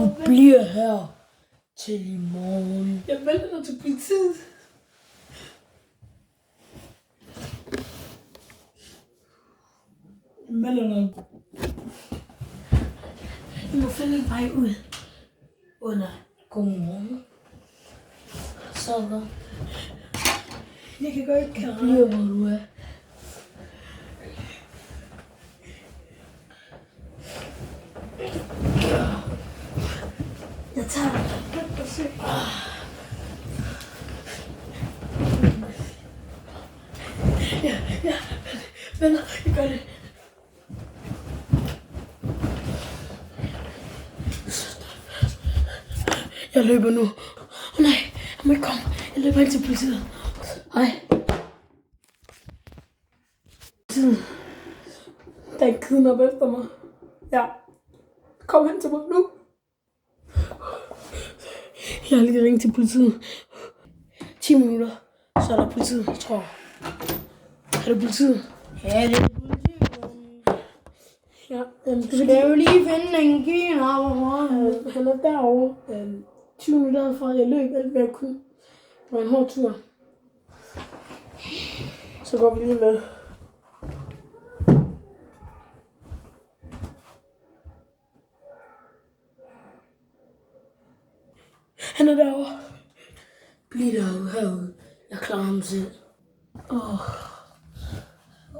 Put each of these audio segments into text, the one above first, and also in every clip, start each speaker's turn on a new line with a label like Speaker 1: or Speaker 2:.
Speaker 1: Du bliver her til i morgen.
Speaker 2: Jeg melder dig til politiet. Jeg melder dig.
Speaker 1: Vi må finde en vej ud. Under godmorgen. Så godt.
Speaker 2: Jeg kan godt
Speaker 1: Du bliver, hvor du er. Jeg tager dig.
Speaker 2: Ja. Venner, jeg gør det. Jeg løber nu. Nej, jeg må ikke komme. Jeg løber ind til politiet. Hej. Der er en kidnap efter mig. Ja. Kom hen til mig nu. Jeg har lige ringet til politiet. 10 minutter, så er der politiet, tror jeg. Er det politiet?
Speaker 1: Ja, det er politiet.
Speaker 2: Ja,
Speaker 1: Du skal jo lige finde en kidnapper.
Speaker 2: han er derovre. 20 minutter herfra. Jeg løb alt, hvad jeg kunne. Det var en hård tur. Så går vi lige med. Han er derovre.
Speaker 1: Bliv derude herude. Jeg klarer ham selv.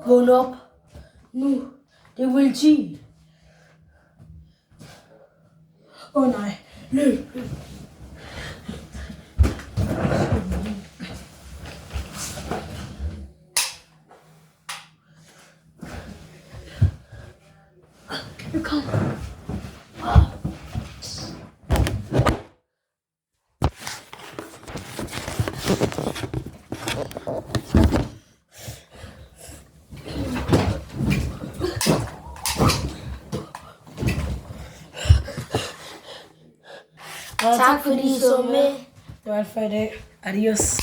Speaker 1: Vågn op. Nu. Det er politi.
Speaker 2: Nej. Løb.
Speaker 1: Kom. Tak fordi I så med.
Speaker 2: Det var alt for i dag. Adios.